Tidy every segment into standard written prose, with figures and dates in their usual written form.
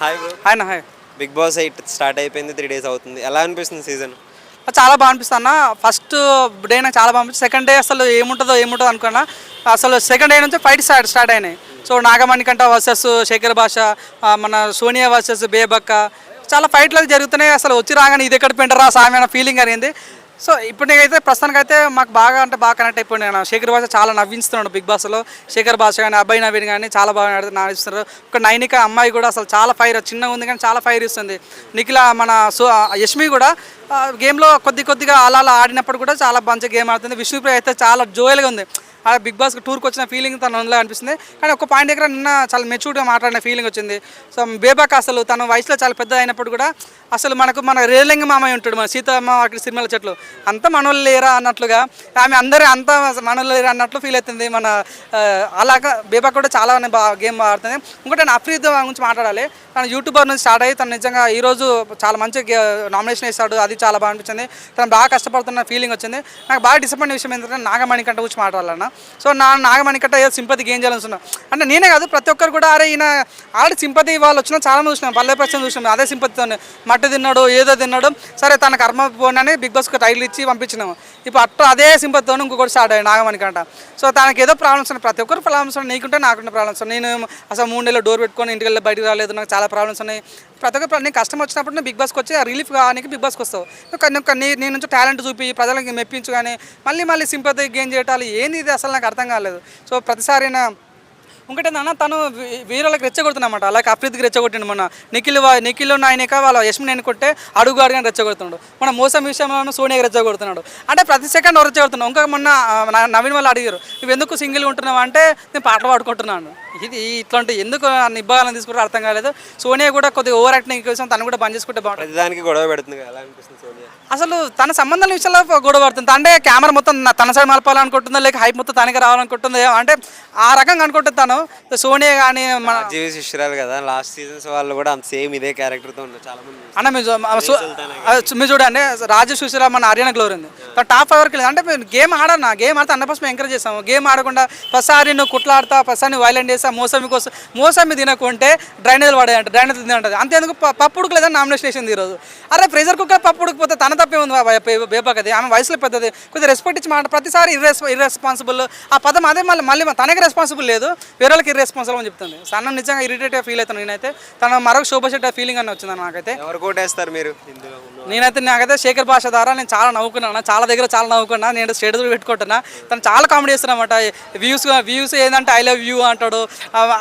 Hi bro. Hi hi. Bigg Boss 8 start అయిపోయింది, 3 days అవుతుంది. ఎలా అనిపిస్తుంది సీజన్? చాలా బాగా అనిపిస్తుంది అన్న. ఫస్ట్ డే నాకు చాలా బాగా అనిపిస్తుంది. సెకండ్ డే అసలు ఏముంటుందో అనుకున్నా. అసలు సెకండ్ డే నుంచి ఫైట్ స్టార్ట్ అయినాయి. సో నాగమణికంఠ వర్సెస్ శేఖర్ భాష, మన సోనియా వర్సెస్ బేబక్క, చాలా ఫైట్లు జరుగుతున్నాయి. అసలు వచ్చి రాగానే ఇది ఎక్కడ పెంటరా సామి అన్న ఫీలింగ్ అనేది. సో ఇప్పుడు నేనైతే ప్రస్తుతానికైతే మాకు బాగా కనెక్ట్ అయిపోయినాను. శేఖర్ భాష చాలా నవ్విస్తున్నాడు బిగ్ బాస్లో. శేఖర్ భాష కానీ అబ్బాయి నవీన్ కానీ చాలా బాగా నవ్విస్తున్నారు. ఒక నైనిక అమ్మాయి కూడా అసలు చాలా ఫైర్, చిన్నగా ఉంది కానీ చాలా ఫైర్ ఇస్తుంది. నిఖిల మన యష్మి కూడా గేమ్లో కొద్దిగా అలా ఆడినప్పుడు కూడా చాలా మంచి గేమ్ ఆడుతుంది. విష్ణుప్రియ అయితే చాలా జోయల్గా ఉంది. బిగ్ బాస్కి టూర్కి వచ్చిన ఫీలింగ్ తన అందులో అనిపిస్తుంది. కానీ ఒక పాయింట్ దగ్గర నిన్న చాలా మెచ్యూర్గా మాట్లాడిన ఫీలింగ్ వచ్చింది. సో బేబాక్ అసలు తన వయసులో చాలా పెద్ద అయినప్పుడు కూడా అసలు మన రేలంగి మామయ్య ఉంటాడు, మన సీతమ్మ అక్కడ సిరిమల చెట్లు అంతా మనోళ్ళు లేరా అన్నట్లుగా, ఆమె అందరూ అంతా మనోళ్ళు లేరా అన్నట్లు ఫీల్ అవుతుంది. అలాగా బేబాక్ కూడా చాలా గేమ్ ఆడుతుంది. ఇంకోటి నేను అఫ్రీద్ గురించి మాట్లాడాలి. తను యూట్యూబర్ నుంచి స్టార్ట్ అయ్యి తను నిజంగా ఈరోజు చాలా మంచి నామినేషన్ వేస్తాడు. అది చాలా బాగా అనిపించింది. తను బాగా కష్టపడుతున్న ఫీలింగ్ వచ్చింది. నాకు బాగా డిసప్పాయింట్ విషయం ఏంటంటే నాగమణికంఠ గురించి మాట్లాడాలన్నా. సో నాగమణికంఠ ఏదో సింపతి గేమ్ చేయాలనుకున్నా అంటే నేనే కాదు ప్రతి ఒక్కరు కూడా అరే ఈయన ఆడి సింపతి వాళ్ళు వచ్చినా చాలా మంది చూసినాం. పల్లె ప్రశ్న చూసినాం, అదే సింపతితో మట్టి తిన్నాడు ఏదో తిన్నాడు, సరే తన కర్మ పోనని బిగ్ బాస్కి టైటిల్ ఇచ్చి పంపించినాము. ఇప్పుడు అదే సింపతితో ఇంకొకటి స్టార్ట్ అయ్యాడు నాగమణికంఠ. సో తనకి ఏదో ప్రాబ్లమ్స్ ఉన్నాయి, ప్రతి ఒక్కరు ప్రాబ్లమ్స్ ఉన్నాయి. నీకుంటే నాకుంటే ప్రాబ్లమ్స్ ఉన్నాయి. నేను అసలు 3 నెలలు డోర్ పెట్టుకొని ఇంటికి వెళ్ళి బయటకు రాలేదు, నాకు చాలా ప్రాబ్లమ్స్ ఉన్నాయి. ప్రతి ఒక్కరు నీకు కష్టం వచ్చినప్పుడు నేను బిగ్ బాస్కి వచ్చి రిలీఫ్ కావడానికి బిగ్ బాస్కి వస్తావు. నీ నుంచి టాలెంట్ చూపి ప్రజలకి మెప్పించు, కానీ మళ్ళీ సింపతి గేమ్ చేయటాలు ఏంది ఇది అసలు నాకు అర్థం కాలేదు. సో ప్రతిసారి ఇంకటే నాన్న తను వీళ్ళకి రెచ్చగొడుతున్నమాట. అలాగే అఫ్రీద్కి రెచ్చగొట్టిండు. మన నిఖిల్ నాయనక వాళ్ళ యశ్మిని ఎన్నుకుంటే అడుగు అడుగుని రెచ్చగొడుతున్నాడు. మన మోసం విషయంలో సోనియాకి రెచ్చగొడుతున్నాడు. అంటే ప్రతి సెకండ్ రెచ్చగొడుతున్నాడు. ఇంకా మొన్న నవీన్ వాళ్ళు అడిగారు, నువ్వు ఎందుకు సింగిల్గా ఉంటున్నావు అంటే నేను పాటలు పాడుకుంటున్నాను. ఇది ఇట్లాంటి ఎందుకు నిబ్బాలని తీసుకుంటే అర్థం కాలేదు. సోనియా కూడా కొద్దిగా ఓవర్ యాక్టింగ్ కోసం తను కూడా బంద్ చేసుకుంటే బాగుంటుంది. దానికి గొడవ పెడుతుంది. ఎలా అనిపిస్తుంది సోనియా? అసలు తన సంబంధాల విషయంలో గొడవ పడుతుంది. అంటే కెమెరా మొత్తం తన సైడ్ మలపాలనుకుంటుందా, లేక హైప్ మొత్తం తనకి రావాలనుకుంటుందా, అంటే ఆ రకంగా అనుకుంటుంది తను. సోనియా కానీ మన జీవి శిష్యురాలు కదా, లాస్ట్ సీజన్స్ వాళ్ళు కూడా సేమ్ ఇదే క్యారెక్టర్తో ఉన్నారు చాలా మంది. అన్న మీరు చూడండి, రాజు సుశీల మన హర్యానా గ్లోర్ ఉంది. టాప్ 5 లేదు. అంటే గేమ్ ఆడన్నా, గేమ్ ఆడితే 100% ఎంకరేజ్ చేస్తాము. గేమ్ ఆడకుండా ప్రతిసారి నువ్వు కుట్లాడతా, ప్రతిసారి వైలెంట్ చేస్తా, మోసమి తినకుంటే డ్రైనేజ్ పడేయంట, డ్రైనేజ్ తినంటది. అంతేందుకు పప్పు ఉడకలేదని నామినేషన్ వేసింది ఈరోజు. అరే ప్రెషర్ కుక్కర్ పప్పు ఉడికిపోతే తన తప్పే ఉంది బేబాకది. ఆమె వయసులో పెద్దది, కొద్దిగా రెస్పెక్ట్ ఇచ్చి మాట. ప్రతిసారి ఇర్రెస్పాన్సిబుల్ ఆ పదం అదే మళ్ళీ తనకి రెస్పాన్సిబుల్ లేదు, వేరే వాళ్ళకి ఇర్రెస్పాన్సిబుల్ అని చెప్తుంది. సన్న నిజంగా ఇరిటేట్గా ఫీల్ అవుతాను నేనైతే. తన మరొక శోభశెట్టి ఫీలింగ్ అని వచ్చింది నాకైతే. ఎవరు కోటేస్తారు మీరు? నాకైతే శేఖర్ భాష ద్వారా నేను చాలా నవ్వుకున్నాను, చాలా దగ్గర చాలా నవ్వుకున్నా. నేను స్టేటస్ పెట్టుకుంటున్నా. తను చాలా కామెడీ చేస్తున్నమాట. వ్యూస్ ఏంటంటే ఐ లవ్ యూ అంటాడు.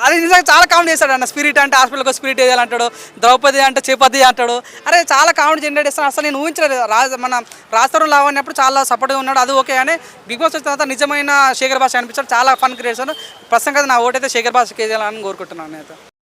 అది నిజంగా చాలా కామెడీ చేస్తాడు అన్న. స్పిరిట్ అంటే హాస్పిటల్కి స్పిరిట్ వేయాలంటాడు, ద్రౌపది అంటే చేపది అంటాడు. అరే చాలా కామెడీ జనరేట్ చేస్తాను. అసలు నేను ఊహించలేదు. మన రాజతరం లావన్నప్పుడు చాలా సపోర్ట్గా ఉన్నాడు, అది ఓకే. అని బిగ్ బాస్ వచ్చిన తర్వాత నిజమైన శేఖర్ భాష అనిపించాడు. చాలా ఫన్ క్రియేట్ చేశాను. ప్రస్తుతం కదా నా ఓటైతే శేఖర్ భాషకి వేయాలని కోరుకుంటున్నాను నేను.